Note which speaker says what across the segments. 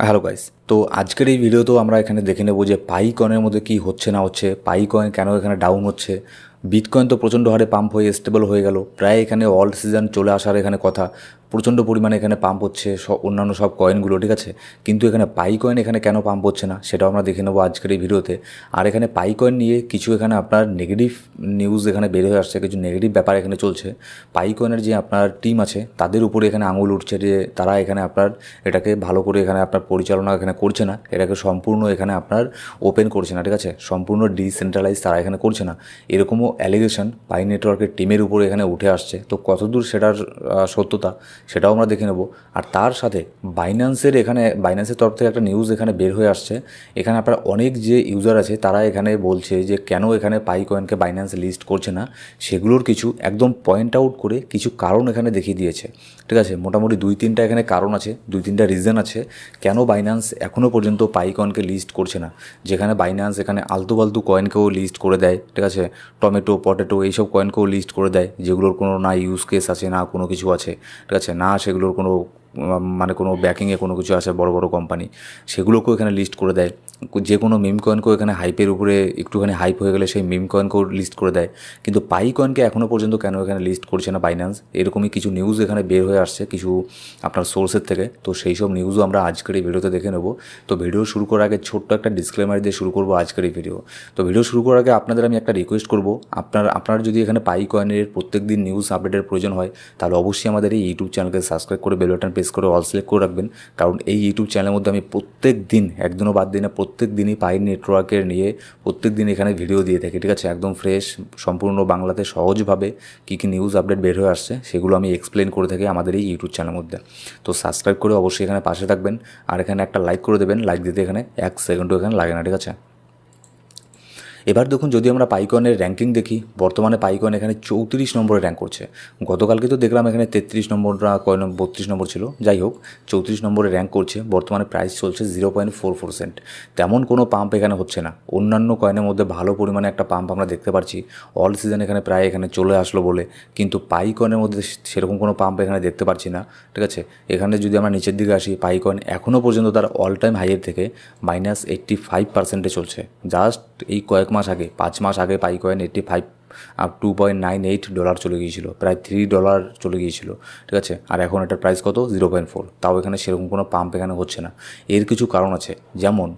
Speaker 1: Hello guys, তো আজকের এই ভিডিওতেও আমরা এখানে দেখে নেব যে পাই কয়েনের মধ্যে কী হচ্ছে না হচ্ছে, পাই কয়েন কেন এখানে ডাউন হচ্ছে। বিটকয়েন তো প্রচণ্ড হারে পাম্প হয়ে স্টেবল হয়ে গেল, প্রায় এখানে অল সিজন চলে আসার এখানে কথা, প্রচণ্ড পরিমাণে এখানে পাম্প হচ্ছে অন্যান্য সব কয়েনগুলো, ঠিক আছে। কিন্তু এখানে পাই কয়েন এখানে কেন পাম্প হচ্ছে না সেটাও আমরা দেখে নেবো আজকের এই ভিডিওতে। আর এখানে পাই কয়েন নিয়ে কিছু এখানে আপনার নেগেটিভ নিউজ এখানে বের হয়ে আসছে, কিছু নেগেটিভ ব্যাপার এখানে চলছে। পাই কয়েনের যে আপনার টিম আছে তাদের উপরে এখানে আঙুল উঠছে যে তারা এখানে আপনার এটাকে ভালো করে এখানে আপনার পরিচালনা এখানে করছে না, এটাকে সম্পূর্ণ এখানে আপনার ওপেন করছে না, ঠিক আছে, সম্পূর্ণ ডিসেন্ট্রালাইজ তারা এখানে করছে না, এরকমও অ্যালিগেশন পাই নেটওয়ার্কের টিমের উপরে এখানে উঠে আসছে। তো কতদূর সেটার সত্যতা সেটাও আমরা দেখে নেব। আর তার সাথে বাইন্যান্সের তরফ থেকে একটা নিউজ এখানে বের হয়ে আসছে। এখানে আপনার অনেক যে ইউজার আছে তারা এখানে বলছে যে কেন এখানে পাই কয়েনকে বাইন্যান্স লিস্ট করছে না, সেগুলোর কিছু একদম পয়েন্ট আউট করে কিছু কারণ এখানে দেখিয়ে দিয়েছে, ঠিক আছে। মোটামুটি 2-3টা এখানে কারণ আছে, 2-3টা রিজন আছে কেন বাইন্যান্স এখনও পর্যন্ত পাই কয়েনকে লিস্ট করছে না। যেখানে বাইন্যান্স এখানে আলতু ফালতু কয়েনকেও লিস্ট করে দেয়, ঠিক আছে, টমেটো পটেটো এইসব কয়েনকেও লিস্ট করে দেয়, যেগুলোর কোনো না ইউজ কেস আছে না কোনো কিছু আছে, ঠিক আছে, না সেগুলোর কোনো মানে কোনো ব্যাকিংয়ে কোনো কিছু আছে বড় বড় কোম্পানি, সেগুলোকেও এখানে লিস্ট করে দেয়। যে কোনো মিম কয়েনকেও এখানে হাইপের উপরে একটুখানি হাইপ হয়ে গেলে সেই মিম কয়েনকেও লিস্ট করে দেয়। কিন্তু পাই কয়েনকে এখনও পর্যন্ত কেন এখানে লিস্ট করছে না বাইন্যান্স, এরকমই কিছু নিউজ এখানে বের হয়ে আসছে কিছু আপনার সোর্সের থেকে। তো সেই সব নিউজও আমরা আজকের এই ভিডিওতে দেখে নেব। তো ভিডিও শুরু করার আগে ছোট্ট একটা ডিসক্লেমার দিয়ে শুরু করবো আজকের এই ভিডিও। তো ভিডিও শুরু করার আগে আপনাদের আমি একটা রিকোয়েস্ট করবো, আপনার যদি এখানে পাই কয়েনের প্রত্যেক দিন নিউজ আপডেটের প্রয়োজন হয় তাহলে অবশ্যই আমাদের এই ইউটিউব চ্যানেলকে সাবস্ক্রাইব করে বেল বাটন প্রেস করে অল সিলেক্ট করে রাখবেন। কারণ এই ইউটিউব চ্যানেলের মধ্যে আমি প্রত্যেক দিন, একদিনও বাদ দিই না, প্রত্যেক দিনই পাই নেটওয়ার্কের নিয়ে প্রত্যেক দিন এখানে ভিডিও দিয়ে থাকি, ঠিক আছে, একদম ফ্রেশ সম্পূর্ণ বাংলাতে সহজভাবে কী কী নিউজ আপডেট বের হয়ে আসছে সেগুলো আমি এক্সপ্লেন করে থাকি আমাদের এই ইউটিউব চ্যানেলের মধ্যে। তো সাবস্ক্রাইব করে অবশ্যই এখানে পাশে থাকবেন আর এখানে একটা লাইক করে দেবেন, লাইক দিতে এখানে 1 সেকেন্ডও এখানে লাগে না, ঠিক আছে। এবার দেখুন, যদি আমরা পাইকনের র্যাঙ্কিং দেখি, বর্তমানে পাইকন এখানে 34 নম্বরে র্যাঙ্ক করছে। গতকালকে তো দেখলাম এখানে 33 নম্বর না 32 নম্বর ছিল, যাই হোক 34 নম্বরে র্যাঙ্ক করছে। বর্তমানে প্রাইস চলছে 0.44 সেন্ট। তেমন কোনো পাম্প এখানে হচ্ছে না। অন্যান্য কয়েনের মধ্যে ভালো পরিমাণে একটা পাম্প আমরা দেখতে পাচ্ছি, অল সিজন এখানে প্রায় এখানে চলে আসলো বলে, কিন্তু পাইকনের মধ্যে সেরকম কোনো পাম্প এখানে দেখতে পাচ্ছি না, ঠিক আছে। এখানে যদি আমরা নিচের দিকে আসি, পাইকন এখনও পর্যন্ত তার অল টাইম হাইয়ের থেকে -85%-এ চলছে। জাস্ট এই কয়েক মাস আগে, 5 মাস আগে পাইকয়েন 85 আর $2.98 চলে গিয়েছিল, প্রায় $3 চলে গিয়েছিল, ঠিক আছে। আর এখন এটার প্রাইস কত? 0.4। তাও এখানে সেরকম কোনো পাম্প এখানে হচ্ছে না। এর কিছু কারণ আছে, যেমন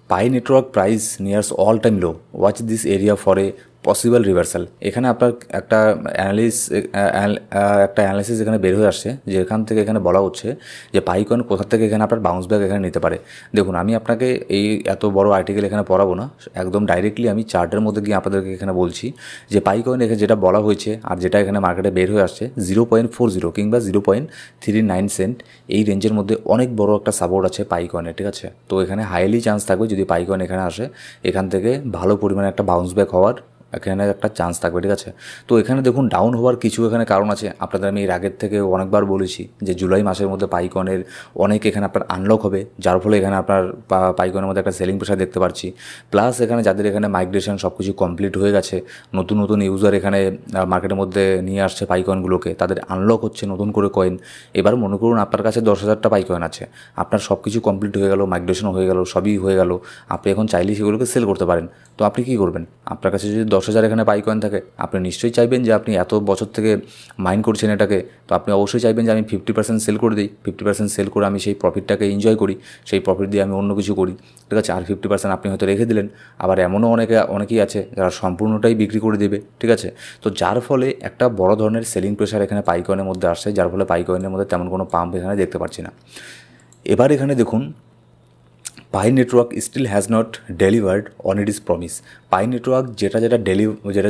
Speaker 1: Pi network price nears all time low, watch this area for a possible reversal. এখানে আপনার একটা অ্যানালিসিস এখানে বের হয়ে আসছে, যেখান থেকে এখানে বলা হচ্ছে যে পাইকয়েন কোথা থেকে এখানে আপনার বাউন্স ব্যাক এখানে নিতে পারে। দেখুন, আমি আপনাকে এই এত বড় আর্টিকেল এখানে পড়াবো না, একদম ডাইরেক্টলি আমি চার্টের মধ্যে গিয়ে আপনাদেরকে এখানে বলছি যে পাইকয়েন এখানে যেটা বলা হয়েছে আর যেটা এখানে মার্কেটে বের হয়ে আসছে 0.40 কিংবা 0.39 সেন্ট, এই রেঞ্জের মধ্যে অনেক বড় একটা সাপোর্ট আছে পাইকয়েনের, ঠিক আছে। তো এখানে হাইলি চান্স থাকবে যদি পাইকয়েন এখানে আসে, এখান থেকে ভালো পরিমাণে একটা বাউন্স ব্যাক হওয়ার এখানে একটা চান্স থাকবে, ঠিক আছে। তো এখানে দেখুন, ডাউন হওয়ার কিছু এখানে কারণ আছে। আপনাদের আমি এর আগের থেকে অনেকবার বলেছি যে জুলাই মাসের মধ্যে পাইকনের অনেক এখানে আপনার আনলক হবে, যার ফলে এখানে আপনার পাইকনের মধ্যে একটা সেলিং প্রেশার দেখতে পাচ্ছি। প্লাস এখানে যাদের এখানে মাইগ্রেশন সব কিছু কমপ্লিট হয়ে গেছে, নতুন নতুন ইউজার এখানে মার্কেটের মধ্যে নিয়ে আসছে পাইকনগুলোকে, তাদের আনলক হচ্ছে নতুন করে কয়েন। এবার মনে করুন আপনার কাছে 10,000টা পাইকয়েন আছে, আপনার সব কিছু কমপ্লিট হয়ে গেল, মাইগ্রেশনও হয়ে গেল, সবই হয়ে গেল, আপনি এখন চাইলেই সেগুলোকে সেল করতে পারেন। তো আপনি কী করবেন? আপনার কাছে যদি 10,000 এখানে পাইকয়েন থাকে, আপনি নিশ্চয়ই চাইবেন যে আপনি এত বছর থেকে মাইন করছেন এটাকে, তো আপনি অবশ্যই চাইবেন যে আমি 50% সেল করে দিই, 50% সেল করে আমি সেই প্রফিটটাকে এনজয় করি, সেই প্রফিট দিয়ে আমি অন্য কিছু করি, ঠিক আছে। আর 50% আপনি হয়তো রেখে দিলেন। আবার এমনও অনেকেই আছে যারা সম্পূর্ণটাই বিক্রি করে দেবে, ঠিক আছে। তো যার ফলে একটা বড় ধরনের সেলিং প্রেশার এখানে পাইকয়েনের মধ্যে আসছে, যার ফলে পাইকয়েনের মধ্যে তেমন কোনো পাম্প এখানে দেখতে পাচ্ছি না। এবার এখানে দেখুন, Pi network still has not delivered on its promise. Pi network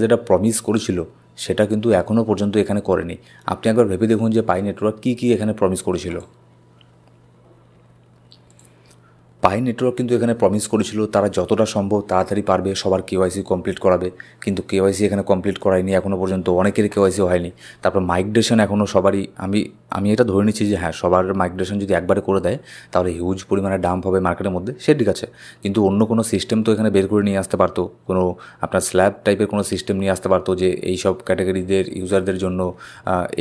Speaker 1: যেটা প্রমিস করেছিল সেটা কিন্তু এখনও পর্যন্ত এখানে করেনি। আপনি একবার ভেবে দেখুন যে পাই নেটওয়ার্ক কী কী এখানে প্রমিস করেছিল। পাই নেটওয়ার্ক কিন্তু এখানে প্রমিস করেছিল তারা যতটা সম্ভব তাড়াতাড়ি পারবে সবার কেওয়াইসি কমপ্লিট করাবে, কিন্তু কেওয়াইসি এখানে কমপ্লিট করায়নি এখনও পর্যন্ত, অনেকেরই কেওয়াইসি হয়নি। তারপর মাইগ্রেশন এখনও সবারই, আমি এটা ধরে নিচ্ছি যে হ্যাঁ সবার মাইগ্রেশন যদি একবারে করে দেয় তাহলে হিউজ পরিমাণে ডাম্প হবে মার্কেটের মধ্যে, সে ঠিক আছে, কিন্তু অন্য কোনো সিস্টেম তো এখানে বের করে নিয়ে আসতে পারতো, কোনো আপনার স্ল্যাব টাইপের কোনো সিস্টেম নিয়ে আসতে পারতো যে এই সব ক্যাটাগরিদের ইউজারদের জন্য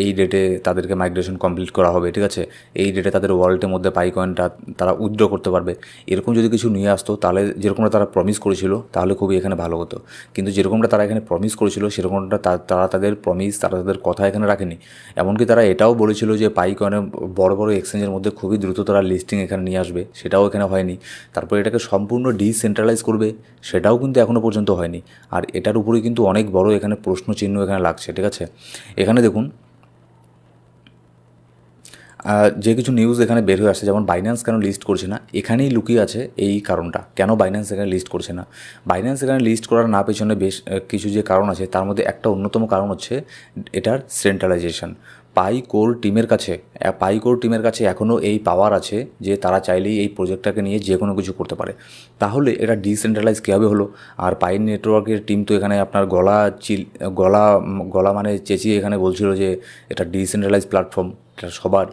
Speaker 1: এই ডেটে তাদেরকে মাইগ্রেশন কমপ্লিট করা হবে, ঠিক আছে, এই ডেটে তাদের ওয়ালেটের মধ্যে পাই কয়েনটা তারা উইথড্র করতে পারবে, এরকম যদি কিছু নিয়ে আসতো তাহলে যেরকমটা তারা প্রমিস করেছিল তাহলে খুবই এখানে ভালো হতো। কিন্তু যেরকমটা তারা এখানে প্রমিস করেছিল সেরকমটা তারা তাদের প্রমিস, তারা তাদের কথা এখানে রাখেনি। এমনকি তারা এটাও বলেছিল যে পাই কয়েনের বড় বড় এক্সচেঞ্জের মধ্যে খুবই দ্রুত তারা লিস্টিং এখানে নিয়ে আসবে, সেটাও এখানে হয়নি। তারপর এটাকে সম্পূর্ণ ডিসেন্ট্রালাইজ করবে, সেটাও কিন্তু এখনও পর্যন্ত হয়নি। আর এটার উপরেই কিন্তু অনেক বড় এখানে প্রশ্নচিহ্ন এখানে লাগছে, ঠিক আছে। এখানে দেখুন যে কিছু নিউজ এখানে বের হয়ে আসছে, যেমন বাইন্যান্স কেন লিস্ট করছে না, এখানেই লুকিয়ে আছে এই কারণটা, কেন বাইন্যান্স এখানে লিস্ট করছে না। বাইন্যান্স এখানে লিস্ট করার না পেছনে বেশ কিছু যে কারণ আছে, তার মধ্যে একটা অন্যতম কারণ হচ্ছে এটার সেন্ট্রালাইজেশন। পাই কোর টিমের কাছে এখনও এই পাওয়ার আছে যে তারা চাইলেই এই প্রজেক্টটাকে নিয়ে যে কোনো কিছু করতে পারে। তাহলে এটা ডিসেন্ট্রালাইজ কীভাবে হলো? আর পাই নেটওয়ার্কের টিম তো এখানে আপনার গলা মানে চেঁচিয়ে এখানে বলছিল যে এটা ডিসেন্ট্রালাইজ প্ল্যাটফর্ম, এটা সবার,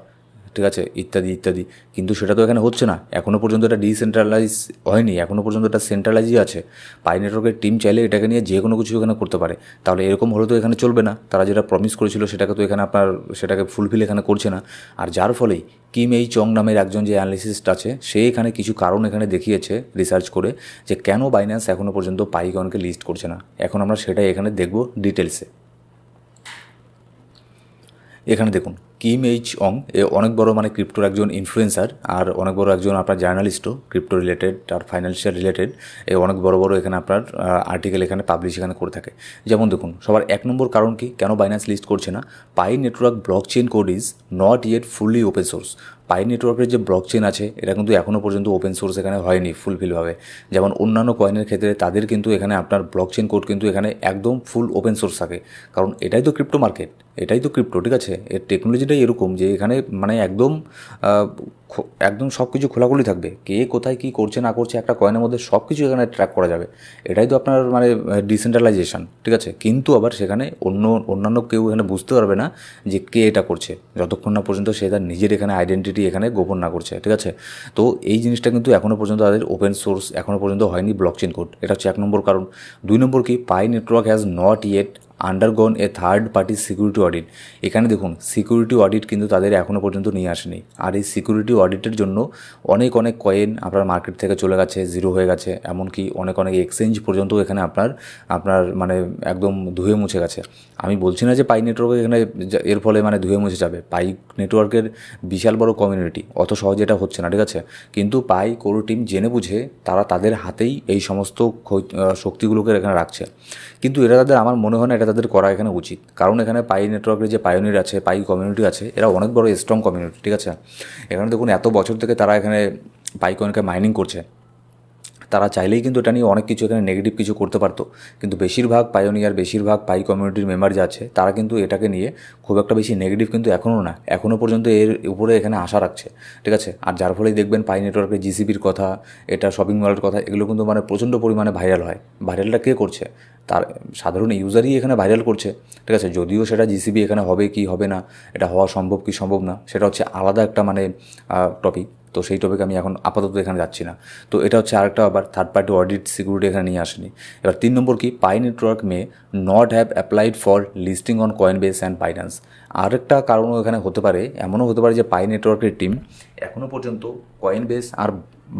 Speaker 1: ঠিক আছে, ইত্যাদি ইত্যাদি, কিন্তু সেটা তো এখানে হচ্ছে না, এখনও পর্যন্ত এটা ডিসেন্ট্রালাইজ হয়নি, এখনও পর্যন্ত এটা সেন্ট্রালাইজই আছে। পাই নেটওয়ার্কের টিম চাইলে এটাকে নিয়ে যে কোনো কিছু এখানে করতে পারে। তাহলে এরকম হলে তো এখানে চলবে না, তারা যেটা প্রমিস করেছিল সেটাকে তো এখানে সেটাকে ফুলফিল এখানে করছে না। আর যার ফলেই কিম এই চং নামের একজন যে অ্যানালিস্ট আছে, সে এখানে কিছু কারণ এখানে দেখিয়েছে রিসার্চ করে যে কেন বাইন্যান্স এখনও পর্যন্ত পাই কয়েনকে লিস্ট করছে না। এখন আমরা সেটাই এখানে দেখব ডিটেলসে। এখানে দেখুন কিম এইচ অং এ অনেক বড় মানে ক্রিপ্টোর একজন ইনফ্লুয়েন্সার, আর অনেক বড় একজন আপনার জার্নালিস্টও, ক্রিপ্টো রিলেটেড আর ফাইন্যান্সিয়াল রিলেটেড, অনেক বড় বড় এখানে আপনার আর্টিকেল এখানে পাবলিশ এখানে করে থাকে। যেমন দেখুন সবার এক নম্বর কারণ কি কেন বাইন্যান্স লিস্ট করছে না, Pi network block chain code is not yet fully open source. Pi নেটওয়ার্কের যে ব্লক চেইন আছে এটা কিন্তু এখনও পর্যন্ত ওপেন সোর্স এখানে হয়নি ফুলফিলভাবে। যেমন অন্যান্য কয়েনের ক্ষেত্রে তাদের কিন্তু এখানে আপনার ব্লক চেইন কোড কিন্তু এখানে একদম ফুল ওপেন সোর্স থাকে, কারণ এটাই তো ক্রিপ্টো মার্কেট, এটাই তো ক্রিপ্টো, ঠিক আছে। এর টেকনোলজিটাই এরকম যে এখানে মানে একদম সব কিছু খোলাখুলি থাকবে, কে কোথায় কী করছে না করছে একটা কয়েনের মধ্যে সব কিছু এখানে ট্র্যাক করা যাবে, এটাই তো আপনার মানে ডিসেন্ট্রালাইজেশন, ঠিক আছে। কিন্তু আবার সেখানে অন্যান্য কেউ এখানে বুঝতে পারবে না যে কে এটা করছে, যতক্ষণ না পর্যন্ত সে তার নিজের এখানে আইডেন্টিটি এখানে গোপন না করছে, ঠিক আছে। তো এই জিনিসটা কিন্তু এখনও পর্যন্ত তাদের ওপেন সোর্স এখনও পর্যন্ত হয়নি ব্লকচেন কোড, এটা হচ্ছে এক নম্বর কারণ। দুই নম্বর কি, Pi network has not yet undergone a third party security audit. এখানে দেখুন সিকিউরিটি অডিট কিন্তু তাদের এখনও পর্যন্ত নিয়ে আসেনি, আর এই সিকিউরিটি অডিটের জন্য অনেক কয়েন আপনার মার্কেট থেকে চলে গেছে, জিরো হয়ে গেছে, এমনকি অনেক এক্সচেঞ্জ পর্যন্ত এখানে আপনার মানে একদম ধুয়ে মুছে গেছে। আমি বলছি না যে পাই নেটওয়ার্ক এখানে এর ফলে মানে ধুয়ে মুছে যাবে, পাই নেটওয়ার্কের বিশাল বড় কমিউনিটি, অত সহজে এটা হচ্ছে না, ঠিক আছে। কিন্তু পাই কোর টিম জেনে বুঝে তারা তাদের হাতেই এই সমস্ত শক্তিগুলোকে এখানে রাখছে, কিন্তু এটা তাদের, আমার মনে হয় না এটা তাদের করা এখানে উচিত, কারণ এখানে পাই নেটওয়ার্কের যে পাইওনিয়ার আছে, পাই কমিউনিটি আছে, এরা অনেক বড় স্ট্রং কমিউনিটি, ঠিক আছে। এখানে দেখুন এত বছর থেকে তারা এখানে পাই কয়েনকে মাইনিং করছে, তারা চাইলেই কিন্তু এটা নিয়ে অনেক কিছু এখানে নেগেটিভ কিছু করতে পারতো, কিন্তু বেশিরভাগ পাইওনিয়ার, বেশিরভাগ পাই কমিউনিটির মেম্বার যা আছে তারা কিন্তু এটাকে নিয়ে খুব একটা বেশি নেগেটিভ কিন্তু এখনও না, এখনও পর্যন্ত এর উপরে এখানে আশা রাখছে, ঠিক আছে। আর যার ফলেই দেখবেন পাই নেটওয়ার্কের জিসিপির কথা, এটা শপিং মলের কথা, এগুলো কিন্তু মানে প্রচণ্ড পরিমাণে ভাইরাল হয়। ভাইরালটা কে করছে? তার সাধারণ ইউজারই এখানে ভাইরাল করছে, ঠিক আছে। যদিও সেটা জিসিপি এখানে হবে কি হবে না, এটা হওয়া সম্ভব কি সম্ভব না, সেটা হচ্ছে আলাদা একটা মানে টপিক, তো সেই টপিক আমি এখন আপাতত এখানে যাচ্ছি না। তো এটা হচ্ছে আরেকটা আবার থার্ড পার্টি অডিট সিকিউরিটি এখানে নিয়ে আসেনি। এবার তিন নম্বর কি, Pi network may not have applied for listing on Coinbase and Binance. আরেকটা কারণও এখানে হতে পারে, এমনও হতে পারে যে পাই নেটওয়ার্কের টিম এখনও পর্যন্ত কয়েনবেস আর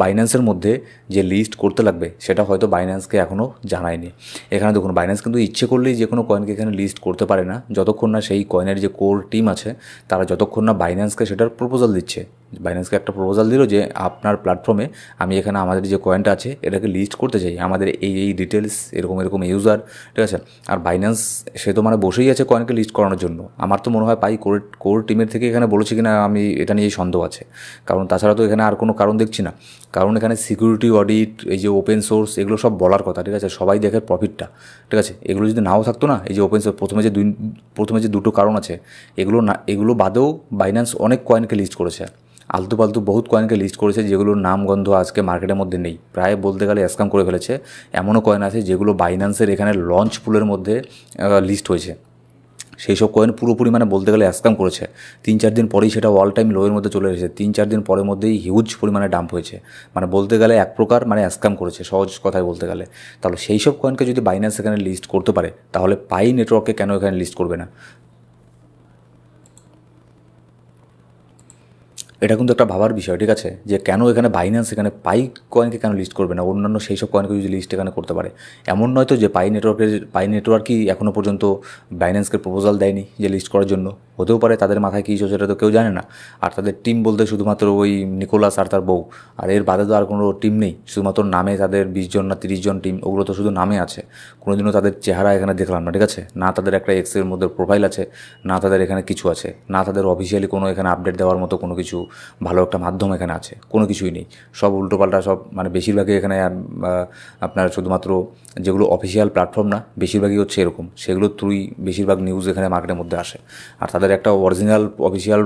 Speaker 1: বাইন্যান্সের মধ্যে যে লিস্ট করতে লাগবে সেটা হয়তো বাইন্যান্সকে এখনও জানায়নি। এখানে দেখুন বাইন্যান্স কিন্তু ইচ্ছে করলেই যে কোনো কয়েনকে এখানে লিস্ট করতে পারে না, যতক্ষণ না সেই কয়েনের যে কোর টিম আছে তারা যতক্ষণ না বাইন্যান্সকে সেটার প্রপোজাল দিচ্ছে। বাইন্যান্সকে একটা প্রপোজাল দিল যে আপনার প্ল্যাটফর্মে আমি এখানে আমাদের যে কয়েনটা আছে এটাকে লিস্ট করতে চাই, আমাদের এই ডিটেলস এরকম ইউজার, ঠিক আছে। আর বাইন্যান্স সে তো মানে বসেই আছে কয়েনকে লিস্ট করানোর জন্য, আমার তো মনে হয় পাই কোর টিমের থেকে এখানে বলেছে কিনা আমি এটা নিয়েই সন্দেহ আছে, কারণ তাছাড়া তো এখানে আর কোনো কারণ দেখছি না। কারণ এখানে সিকিউরিটি অডিট, এই যে ওপেন সোর্স, এগুলো সব বলার কথা, ঠিক আছে, সবাই দেখে প্রফিটটা, ঠিক আছে। এগুলো যদি নাও থাকতো না, এই যে ওপেন সোর্স, প্রথমে যে দুটো কারণ আছে, এগুলো বাদেও বাইন্যান্স অনেক কয়েনকে লিস্ট করেছে, আলতু পালতু বহুত কয়েনকে লিস্ট করেছে, যেগুলোর নাম গন্ধ আজকে মার্কেটের মধ্যে নেই, প্রায় বলতে গেলে স্ক্যাম করে ফেলেছে। এমনও কয়েন আছে যেগুলো বাইন্যান্সের এখানে লঞ্চ পুলের মধ্যে লিস্ট হয়েছে, সেই সব কয়েন পুরোপুরি মানে বলতে গেলে স্ক্যাম করেছে। 3-4 দিন পরেই সেটা অল টাইম লোয়ের মধ্যে চলে এসেছে, 3-4 দিন পরের মধ্যেই হিউজ পরিমাণে ডাম্প হয়েছে, মানে বলতে গেলে এক প্রকার মানে স্ক্যাম করেছে, সহজ কথায় বলতে গেলে। তাহলে সেই সব কয়েনকে যদি বাইন্যান্স এখানে লিস্ট করতে পারে, তাহলে পাই নেটওয়ার্কে কেন এখানে লিস্ট করবে না? এটা কিন্তু একটা ভাবার বিষয়, ঠিক আছে, যে কেন এখানে বাইন্যান্স এখানে পাই কয়েনকে কেন লিস্ট করবে না, অন্যান্য সেই সব কয়েনকে যদি লিস্ট এখানে করতে পারে। এমন নয় তো যে পাই নেটওয়ার্কই এখনও পর্যন্ত বাইন্যান্সকে প্রপোজাল দেয়নি যে লিস্ট করার জন্য। হতেও পারে তাদের মাথায় কী চলছে সেটা তো কেউ জানে না। আর তাদের টিম বলতে শুধুমাত্র ওই নিকোলাস আর তার বউ, আর এর বাদে তো আর কোনো টিম নেই, শুধুমাত্র নামে তাদের 20 জন না 30 জন টিম, ওগুলো তো শুধু নামে আছে। কোনোদিনও তাদের চেহারা এখানে দেখলাম না, ঠিক আছে, না তাদের একটা এক্সের মধ্যে প্রোফাইল আছে, না তাদের এখানে কিছু আছে, না তাদের অফিসিয়ালি কোনো এখানে আপডেট দেওয়ার মতো কোনো কিছু ভালো একটা মাধ্যম এখানে আছে, কোনো কিছুই নেই। সব উল্টোপাল্টা সব, মানে বেশিরভাগই এখানে আপনার শুধুমাত্র যেগুলো অফিসিয়াল প্ল্যাটফর্ম না, বেশিরভাগই হচ্ছে এরকম, সেগুলোর থ্রুই বেশিরভাগ নিউজ এখানে মার্কেটের মধ্যে আসে। আর তাদের একটা অরিজিনাল অফিসিয়াল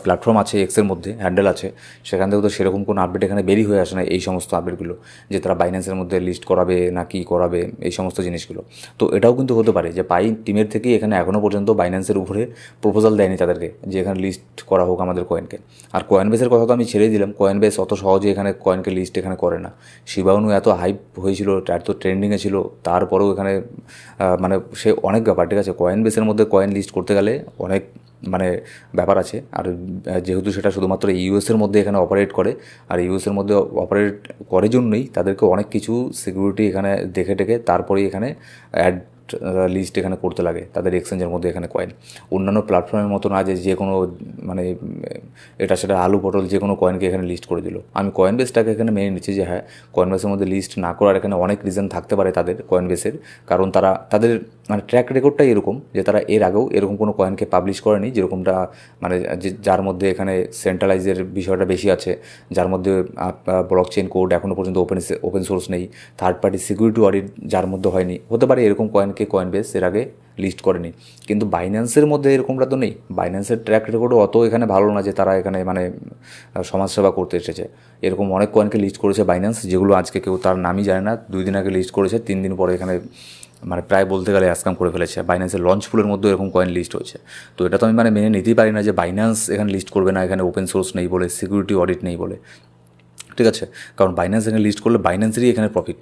Speaker 1: প্ল্যাটফর্ম আছে, এক্সের মধ্যে হ্যান্ডেল আছে, সেখান থেকেও তো সেরকম কোনো আপডেট এখানে বেরিয়ে হয়ে আসে না, এই সমস্ত আপডেটগুলো যে তারা বাইন্যান্সের মধ্যে লিস্ট করাবে না কি করাবে, এই সমস্ত জিনিসগুলো। তো এটাও কিন্তু হতে পারে যে পাই টিমের থেকেই এখানে এখনও পর্যন্ত বাইন্যান্সের উপরে প্রপোজাল দেয়নি তাদেরকে যে এখানে লিস্ট করা হোক আমাদের কয়েনকে। আর কয়েনবেসের কথা তো আমি ছেড়েই দিলাম, কয়েনবেস অত সহজে এখানে কয়েনকে লিস্ট এখানে করে না। শিবাউনু এত হাইপ হয়েছিল, এত ট্রেন্ডিংয়ে ছিল, তারপরেও এখানে মানে সে অনেক ব্যাপার, ঠিক আছে, কয়েনবেসের মধ্যে কয়েন লিস্ট করতে গেলে অনেক মানে ব্যাপার আছে। আর যেহেতু সেটা শুধুমাত্র ইউএসের মধ্যে এখানে অপারেট করে, আর ইউএসের মধ্যে অপারেট করে জন্যই তাদেরকে অনেক কিছু সিকিউরিটি এখানে দেখে টেকে তারপরেই এখানে অ্যাড লিস্ট এখানে করতে লাগে তাদের এক্সচেঞ্জের মধ্যে এখানে কয়েন। অন্যান্য প্ল্যাটফর্মের মতো না যে কোনো মানে এটা সেটা আলু পটল যে কোনো কয়েনকে এখানে লিস্ট করে দিল। আমি কয়েনবেসটাকে এখানে মেনে নিচ্ছি যে হ্যাঁ, কয়েনবেসের মধ্যে লিস্ট না করার এখানে অনেক রিজন থাকতে পারে তাদের কয়েনবেসের, কারণ তাদের মানে ট্র্যাক রেকর্ডটাই এরকম যে তারা এর আগেও এরকম কোনো কয়েনকে পাবলিশ করেনি যেরকমটা, মানে যার মধ্যে এখানে সেন্ট্রালাইজের বিষয়টা বেশি আছে, যার মধ্যে ব্লক চেইন কোড এখনও পর্যন্ত ওপেন সোর্স নেই, থার্ড পার্টি সিকিউরিটি অডিট যার মধ্যে হয়নি। হতে পারে এরকম কয়েনকে কয়েনবেস এর আগে লিস্ট করেনি, কিন্তু বাইন্যান্সের মধ্যে এরকমটা তো নেই। বাইন্যান্সের ট্র্যাক রেকর্ডও অত এখানে ভালো না যে তারা এখানে মানে সমাজসেবা করতে এসেছে। এরকম অনেক কয়েনকে লিস্ট করেছে বাইন্যান্স, যেগুলো আজকে কেউ তার নামই জানে না, 2 দিন আগে লিস্ট করেছে, 3 দিন পরে এখানে মানে প্রায় বলতে গেলে স্ক্যাম করে ফেলেছে। বাইন্যান্সের লঞ্চ পুলের মধ্যে এরকম কয়েন লিস্ট হয়েছে। তো এটা তো আমি মানে মেনে নিতেই পারি না যে বাইন্যান্স এখানে লিস্ট করবে না, এখানে ওপেন সোর্স নেই বলে, সিকিউরিটি অডিট নেই বলে, ঠিক আছে। কারণ বাইন্যান্স এখানে লিস্ট করলে বাইন্যান্সেরই এখানে প্রফিট।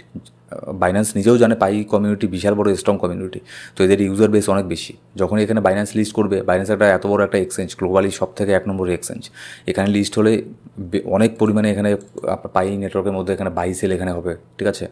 Speaker 1: বাইন্যান্স নিজেও জানে পাই কমিউনিটি বিশাল বড় স্ট্রং কমিউনিটি, তো এদের ইউজার বেস অনেক বেশি। যখন এখানে বাইন্যান্স লিস্ট করবে, বাইন্যান্স একটা এত বড় একটা এক্সচেঞ্জ, গ্লোবালি সব থেকে 1 নম্বর এক্সচেঞ্জ, এখানে লিস্ট হলে অনেক পরিমাণে এখানে পাই নেটওয়ার্কের মধ্যে এখানে বাই সেল এখানে হবে, ঠিক আছে।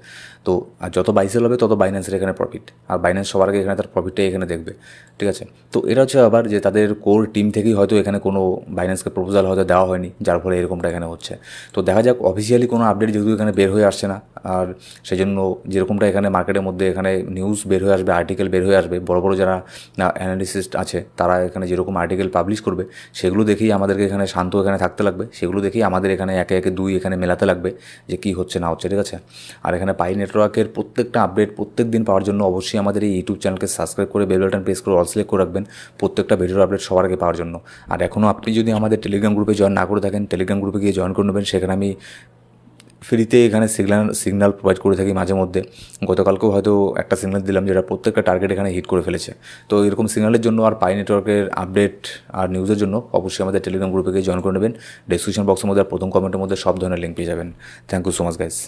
Speaker 1: তো আর যত বাই সেল হবে তত বাইন্যান্সের এখানে প্রফিট, আর বাইন্যান্স সবার আগে এখানে তার প্রফিটটাই এখানে দেখবে, ঠিক আছে। তো এটা হচ্ছে আবার যে তাদের কোর টিম থেকেই হয়তো এখানে কোনো বাইন্যান্সকে প্রপোজাল হয়তো দেওয়া হয়নি, যার ফলে এরকমটা এখানে হচ্ছে। তো দেখা যাক, অফিসিয়ালি কোনো আপডেট যেহেতু এখানে বের হয়ে আসছে না, আর সেই জন্য যেরকমটা এখানে মার্কেটের মধ্যে এখানে নিউজ বের হয়ে আসবে, আর্টিকেল বের হয়ে আসবে, বড় বড় যারা অ্যানালিস্ট আছে তারা এখানে যেরকম আর্টিকেল পাবলিশ করবে, সেগুলো দেখেই আমাদেরকে এখানে শান্ত এখানে থাকতে লাগবে, সেগুলো দেখেই আমাদের এখানে একে একে 2 এখানে মেলাতে লাগবে যে কী হচ্ছে না হচ্ছে, ঠিক আছে। আর এখানে পাই নেটওয়ার্কের প্রত্যেকটা আপডেট প্রত্যেক দিন পাওয়ার জন্য অবশ্যই আমাদের এই ইউটিউব চ্যানেলকে সাবস্ক্রাইব করে বেল বাটন প্রেস করে অল সিলেক্ট করে রাখবেন প্রত্যেকটা ভিডিওর আপডেট সবার আগে পাওয়ার জন্য। আর এখনও আপনি যদি আমাদের টেলিগ্রাম গ্রুপে জয়েন না করে থাকেন, টেলিগ্রাম গ্রুপে গিয়ে জয়েন করে নেবেন। সেখানে আমি ফ্রিতে এখানে সিগন্যাল প্রোভাইড করে থাকি মাঝে মধ্যে। গতকালকেও হয়তো একটা সিগন্যাল দিলাম যেটা প্রত্যেকটা টার্গেট এখানে হিট করে ফেলেছে। তো এরকম সিগন্যালের জন্য আর পাই নেটওয়ার্কের আপডেট আর নিউজের জন্য অবশ্যই আমাদের টেলিগ্রাম গ্রুপে গিয়ে জয়েন করে নেবেন। ডেসক্রিপশন বক্সের মধ্যে আর প্রথম কমেন্টের মধ্যে সব ধরনের লিঙ্ক পেয়ে যাবেন। Thank you so much guys.